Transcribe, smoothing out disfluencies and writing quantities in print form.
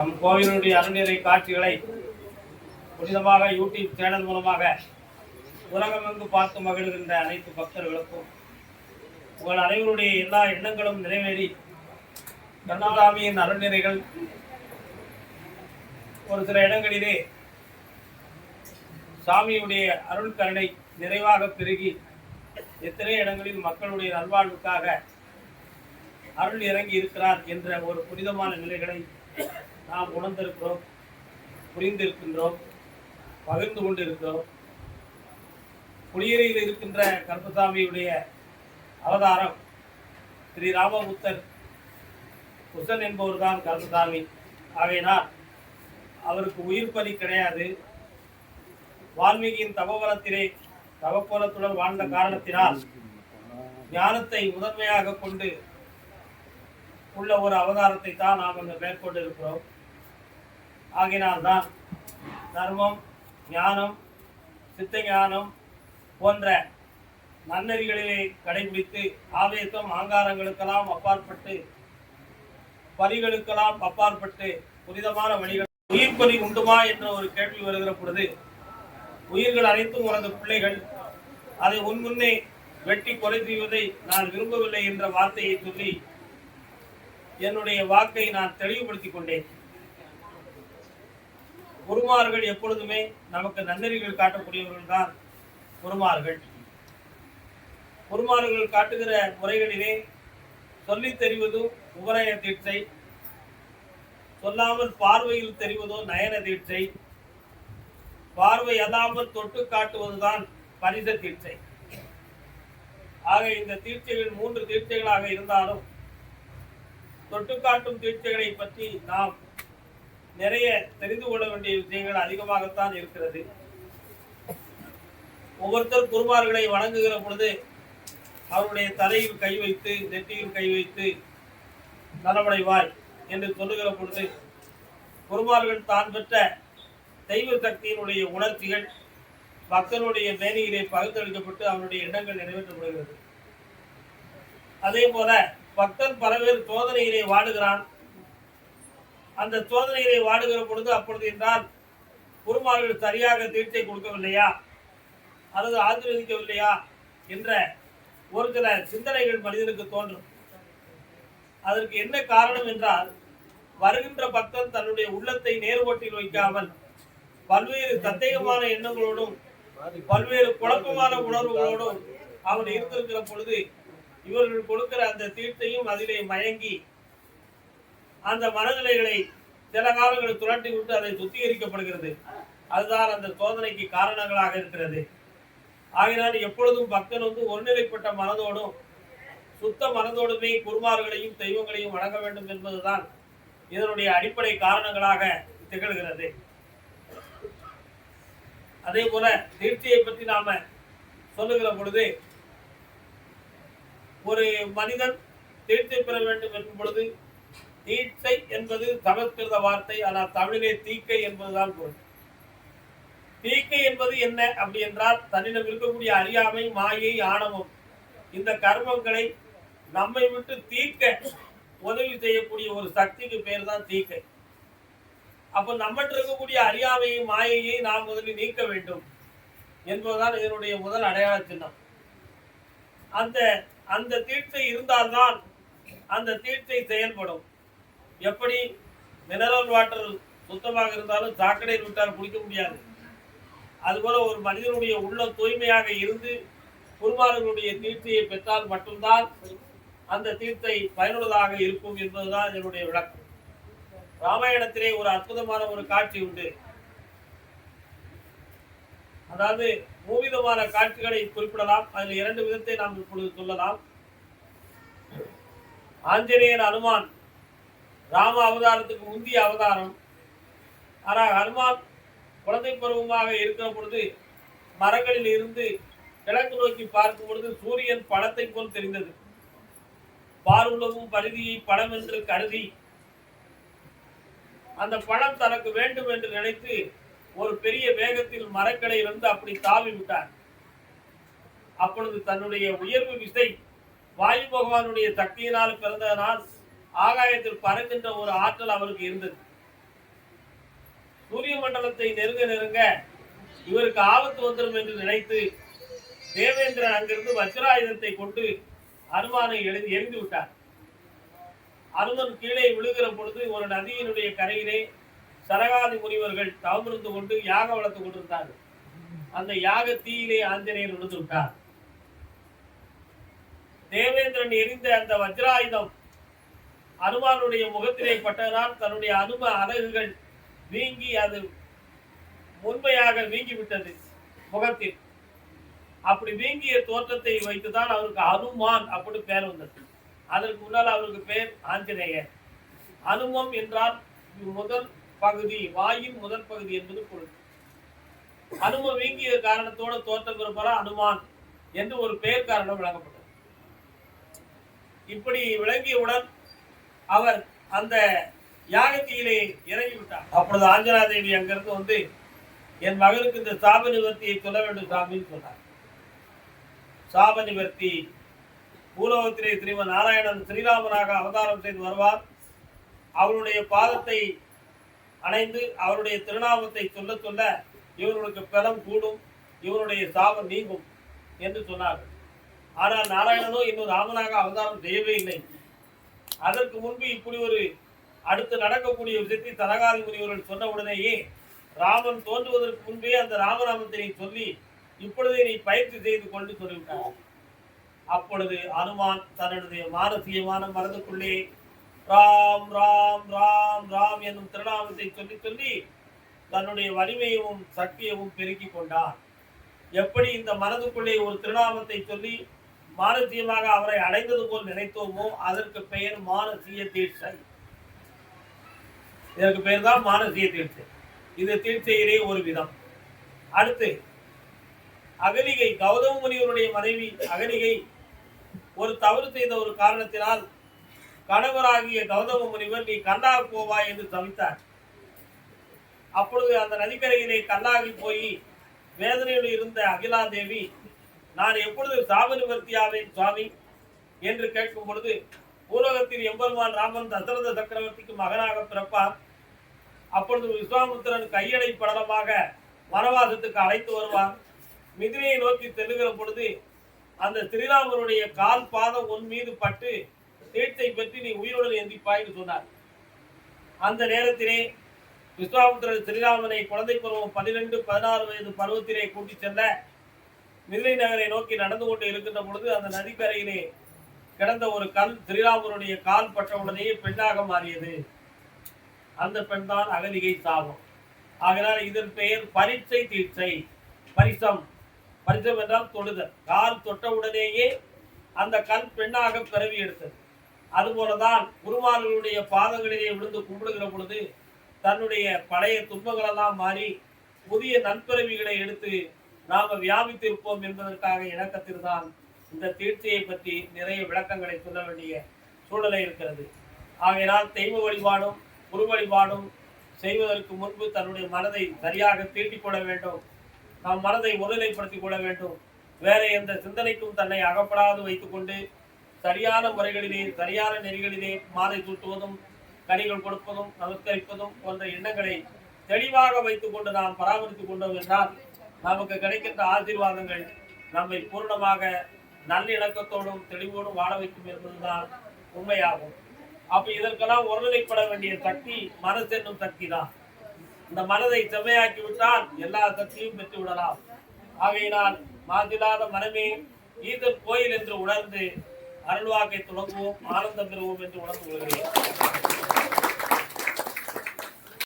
நம் கோவிலுடைய அருள்நிறை காட்சிகளை புனிதமாக யூடியூப் சேனல் மூலமாக உலகமெங்கு பார்த்து மகிழ்கின்ற அனைத்து பக்தர்களுக்கும் உங்கள் அனைவருடைய எல்லா எண்ணங்களும் நிறைவேறி கண்ணசாமியின் அருள்நிறைகள் ஒரு சில இடங்களிலே சாமியுடைய அருள் கருணை நிறைவாக பெருகி எத்தனை இடங்களில் மக்களுடைய நல்வாழ்வுக்காக அருள் இறங்கி இருக்கிறார் என்ற ஒரு புனிதமான நிலைகளை நாம் உணர்ந்திருக்கிறோம், புரிந்திருக்கின்றோம், பகிர்ந்து கொண்டிருக்கிறோம். புளியரையில் இருக்கின்ற கருப்பசாமியுடைய அவதாரம் ஸ்ரீ ராமபுத்தர் குசன் என்பவர் தான் கருப்பசாமி. ஆகையினால் அவருக்கு உயிர் பலி கிடையாது. வால்மீகியின் தபோவனத்திலே தவக்கோலத்துடன் வாழ்ந்த காரணத்தினால் ஞானத்தை முதன்மையாக கொண்டு உள்ள ஒரு அவதாரத்தை தான் நாம் அங்கு மேற்கொண்டு இருக்கிறோம். ஆகினால்தான் தர்மம், ஞானம், சித்த ஞானம் போன்ற நன்னெறிகளிலே கடைபிடித்து ஆவேசம் ஆங்காரங்களுக்கெல்லாம் அப்பாற்பட்டு பலிகளுக்கெல்லாம் அப்பாற்பட்டு புனிதமான வழிகள் உயிர் பலி உண்டுமா என்ற ஒரு கேள்வி வருகிற பொழுது உயிர்கள் அனைத்தும் உனது பிள்ளைகள், அதை முன்னே வெட்டி கொலை செய்வதை நான் விரும்பவில்லை என்ற வார்த்தையை சொல்லி என்னுடைய வாக்கை நான் தெளிவுபடுத்திக் கொண்டேன். குருமார்கள் எப்பொழுதுமே நமக்கு நன்னெறிகள் காட்டக்கூடியவர்கள் தான் குருமார்கள். குருமார்கள் காட்டுகிற முறைகளிலே சொல்லித் தெரிவதோ உபநய தீட்சை, சொல்லாமல் பார்வையில் தெரிவதோ நயன தீட்சை, பார்வை அதாமல் தொட்டு காட்டுவதுதான் பரிச தீட்சை. ஆக இந்த தீட்சைகள் 3 தீட்சைகளாக இருந்தாலும் தொட்டு காட்டும் தீட்சைகளை பற்றி நாம் நிறைய தெரிந்து கொள்ள வேண்டிய விஷயங்கள் அதிகமாகத்தான் இருக்கிறது. ஒவ்வொருத்தர் குருமார்களை வணங்குகிற பொழுது அவருடைய தலையில் கை வைத்து நெற்றியில் கை வைத்து நலமடைவாய் என்று சொல்லுகிற பொழுது குருமார்கள் தான் பெற்ற தெய்வ சக்தியினுடைய உணர்ச்சிகள் பக்தனுடைய மேனியிலே பகுத்தளிக்கப்பட்டு அவனுடைய எண்ணங்கள் நிறைவேற்றப்படுகிறது. அதே போல பக்தன் பலவேறு சோதனையிலே வாடுகிறான். அந்த சோதனையிலே வாடுகிற பொழுது அப்பொழுது என்றால் குருமார்கள் சரியாக தீட்சை கொடுக்கவில்லையா அல்லது ஆசீர்வதிக்கவில்லையா என்ற ஒரு சில சிந்தனைகள் மனிதனுக்கு தோன்றும். அதற்கு என்ன காரணம் என்றால் வருகின்ற பக்தன் தன்னுடைய உள்ளத்தை நேர்கோட்டில் வைக்காமல் பல்வேறு சந்தேகமான எண்ணங்களோடும் பல்வேறு குழப்பமான உணர்வுகளோடும் அவன் இருந்திருக்கிற பொழுது இவர்கள் கொடுக்கிற அந்த தீர்த்தையும் அதிலே மயங்கி அந்த மனநிலைகளை சில காலங்கள் துரட்டி விட்டு அதை சுத்திகரிக்கப்படுகிறது. அதுதான் அந்த சோதனைக்கு காரணங்களாக இருக்கிறது. ஆகினால் எப்பொழுதும் பக்தன் ஒருநிலைப்பட்ட மனதோடும் சுத்த மனதோடுமே குருமார்களையும் தெய்வங்களையும் வணங்க வேண்டும் என்பதுதான் இதனுடைய அடிப்படை காரணங்களாக திகழ்கிறது. அதே போல தீட்சையை பற்றி நாம சொல்லுகிற பொழுது ஒரு மனிதன் தீட்சை பெற வேண்டும் என்னும் பொழுது தீட்சை என்பது சமஸ்கிருத வார்த்தை, ஆனால் தமிழிலே தீக்கை என்பதுதான் பொருள். தீக்கை என்பது என்ன அப்படி என்றால் தன்னிடம் இருக்கக்கூடிய அறியாமை, மாயை, ஆணவம் இந்த கர்மங்களை நம்மை விட்டு தீர்க்க உதவி செய்யக்கூடிய ஒரு சக்திக்கு பேர் தான் தீக்கை. அப்போ நம்மகிட்ட இருக்கக்கூடிய அறியாமையை, மாயையை நாம் முதலில் நீக்க வேண்டும் என்பதுதான் இதனுடைய முதல் அடையாள சின்னம். அந்த தீட்சை இருந்தால்தான் அந்த தீட்சை செயல்படும். எப்படி மினரல் வாட்டர் சுத்தமாக இருந்தாலும் சாக்கடையில் விட்டால் குடிக்க முடியாது. அதுபோல ஒரு மனிதனுடைய உள்ள தூய்மையாக இருந்து குருமார்களுடைய தீட்சையை பெற்றால் மட்டும்தான் அந்த தீட்சை பயனுள்ளதாக இருக்கும் என்பதுதான் இதனுடைய விளக்கம். ராமாயணத்திலே ஒரு அற்புதமான ஒரு காட்சி உண்டு. அதாவது 3 விதமான காட்சிகளை குறிப்பிடலாம். அதில் 2 விதத்தை நாம் இப்பொழுது சொல்லலாம். ஆஞ்சநேயன், அனுமான் ராம அவதாரத்துக்கு முந்திய அவதாரம். ஆனால் ஹனுமான் குழந்தை பருவமாக இருக்கிற பொழுது மரங்களில் இருந்து கிழக்கு நோக்கி பார்க்கும் பொழுது சூரியன் பழத்தை போல் தெரிந்தது. பார்வுலகும் பரிதியை பழம் என்று கருதி அந்த பழம் தனக்கு வேண்டும் என்று நினைத்து ஒரு பெரிய வேகத்தில் மரக்கடையிலிருந்து அப்படி தாவி விட்டார். அப்பொழுது தன்னுடைய உயர்வு விசை வாயு பகவானுடைய சக்தியினால் பிறந்ததனால் ஆகாயத்தில் பறக்கின்ற ஒரு ஆற்றல் அவருக்கு இருந்தது. சூரிய மண்டலத்தை நெருங்க நெருங்க இவருக்கு ஆபத்து வந்துடும் என்று நினைத்து தேவேந்திரன் அங்கிருந்து வஜ்ராயுதத்தை கொண்டு அனுமானை எரிந்து விட்டார். அனுமன் கீழே விழுகிற பொழுது ஒரு நதியினுடைய கரையிலே சரகாதி முனிவர்கள் தவமிருந்து கொண்டு யாக வளர்த்து கொண்டிருந்தார்கள். அந்த யாக தீயிலே ஆஞ்சநேயர் விழுந்து விட்டார். தேவேந்திரன் எரிந்த அந்த வஜ்ராயுதம் அனுமானுடைய முகத்திலே பட்டதனால் தன்னுடைய அனும அலகுகள் வீங்கி அது முன்மையாக வீங்கிவிட்டது முகத்தில். அப்படி வீங்கிய தோற்றத்தை வைத்துதான் அவருக்கு அனுமான் அப்படி பெயர் வந்தது. அதற்கு முன்னால் அவருக்கு பெயர் ஆஞ்சநேயர். அனுமம் என்றால் முதல் பகுதி, வாயின் முதல் பகுதி என்பது பொருள். அனும வீங்கிய காரணத்தோடு தோற்றம் பெறும் அனுமான் என்று ஒரு பெயர் காரணம் வழங்கப்பட்டது. இப்படி விளங்கியவுடன் அவர் அந்த யாகத்திலே இறங்கிவிட்டார். அப்பொழுது ஆஞ்சனா தேவி அங்கிருந்து வந்து என் மகனுக்கு இந்த சாப நிவர்த்தியை சொல்ல வேண்டும் சாமின்னு சொன்னார். சாப நிவர்த்தி பூலோகத்திலே ஸ்ரீமன் நாராயணன் ஸ்ரீராமனாக அவதாரம் செய்து வருவார். அவருடைய பாதத்தை அணைந்து அவருடைய திருநாமத்தை சொல்ல சொல்ல இவர்களுக்கு பலம் கூடும், இவருடைய சாபம் நீங்கும் என்று சொன்னார்கள். ஆனால் நாராயணனோ இன்னும் ராமனாக அவதாரம் செய்யவே இல்லை. அதற்கு முன்பு இப்படி ஒரு அடுத்து நடக்கக்கூடிய விஷயத்தை தனகாதி முனிவர்கள் சொன்ன உடனேயே ராமன் தோன்றுவதற்கு முன்பே அந்த ராமநாமத்தை சொல்லி இப்பொழுதே நீ பயிற்சி செய்து கொண்டு சொல்லிவிட்டார். அப்பொழுது அனுமான் தன்னுடைய மானசீகமான மனதுக்குள்ளே ராம் ராம் ராம் ராம் என்னும் திருநாமத்தை சொல்லி சொல்லி தன்னுடைய வலிமையவும் சக்தியவும் பெருக்கிக் கொண்டார். எப்படி இந்த மனதுக்குள்ளே ஒரு திருநாமத்தை சொல்லி மானசீகமாக அவரை அடைந்தது போல் நினைத்தோமோ அதற்கு பெயர் மானசீக தீட்சை. இதற்கு பெயர் தான் மானசீக தீட்சை. இது தீட்சையிலே ஒரு விதம். அடுத்து அகலிகை, கௌதம முனிவருடைய மனைவி அகலிகை ஒரு தவறு செய்த ஒரு காரணத்தினால் கணவராகிய கௌதம முனிவர் நீ கல்லாக போவாய் என்று தவித்தார். அப்பொழுது அந்த நதிக்கரையிலே கல்லாகி போய் வேதனையில் இருந்த அகிலா தேவி நான் எப்பொழுது சாப நிவர்த்தியாவேன் சுவாமி என்று கேட்கும் பொழுது பூலோகத்தில் எம்பெருமான் ராமன் தசரத சக்கரவர்த்திக்கு மகனாக பிறப்பார். அப்பொழுது விஸ்வாமுத்திரன் கையடை படலமாக வனவாசத்துக்கு அழைத்து வருவார். மிதிலையை நோக்கி செல்லுகிற பொழுது அந்த ஸ்ரீராமனுடைய கால் பாதம் உன் மீது பட்டு தீட்சை பற்றி நீ உயிருடன் எந்திப்பாய்னு சொன்னார். அந்த நேரத்திலே விஸ்வாமுத்திரன் ஸ்ரீராமனை குழந்தை பருவம் 12-16 வயது பருவத்திலே கூட்டி செல்ல மிதிலை நகரை நோக்கி நடந்து கொண்டு இருக்கின்ற பொழுது அந்த நதிக்கரையிலே கிடந்த ஒரு கல் ஸ்ரீராமனுடைய கால் பட்ட உடனேயே பெண்ணாக மாறியது. அந்த பெண் தான் அகலிகை சாபம். ஆகையால் இதன் பெயர் பரீட்சை தீட்சை. பரிசம், பரிசம் என்றால் தொடுதல். கால் தொட்டவுடனேயே அந்த கல் பெண்ணாக பிறவி எடுத்தது. அதுபோலதான் குருமார்களுடைய பாதங்களிலே விழுந்து கும்பிடுகிற பொழுது தன்னுடைய பழைய துன்பங்களெல்லாம் மாறி புதிய நற்பிறவிகளை எடுத்து நாம வியாபித்திருப்போம் என்பதற்காக இணக்கத்தில்தான் இந்த தீட்சையை பற்றி நிறைய விளக்கங்களை சொல்ல வேண்டிய சூழலை இருக்கிறது. ஆகையினால் தெய்வ வழிபாடும் குரு வழிபாடும் செய்வதற்கு முன்பு தன்னுடைய மனதை சரியாக தீட்டிக் கொள்ள வேண்டும். நம் மனதை ஒருநிலைப்படுத்திக் கொள்ள வேண்டும். வேற எந்த சிந்தனைக்கும் தன்னை அகப்படாது வைத்துக்கொண்டு சரியான முறைகளிலே சரியான நெறிகளிலே மாலை சூட்டுவதும் கனிகள் கொடுப்பதும் நமஸ்கரிப்பதும் போன்ற எண்ணங்களை தெளிவாக வைத்துக் கொண்டு நாம் பராமரித்துக் கொண்டோம் என்றால் நமக்கு கிடைக்கின்ற ஆசீர்வாதங்கள் நம்மை பூர்ணமாக நல்லிணக்கத்தோடும் தெளிவோடும் வாழ வைக்கும் என்பதுதான் உண்மையாகும். அப்ப இதற்கெல்லாம் ஒருநிலைப்பட வேண்டிய சக்தி மனசு என்னும் சக்தி தான். இந்த மனதை செம்மையாக்கி விட்டால் எல்லா சக்தியும் பெற்று விடலாம். ஆகையினால் மாசில்லாத மனமே ஈசன் கோயில் என்று உணர்ந்து அருள்வாக்கை தொடங்குவோம், ஆனந்தம் பெறுவோம் என்று உணர்ந்து கொள்கிறேன்.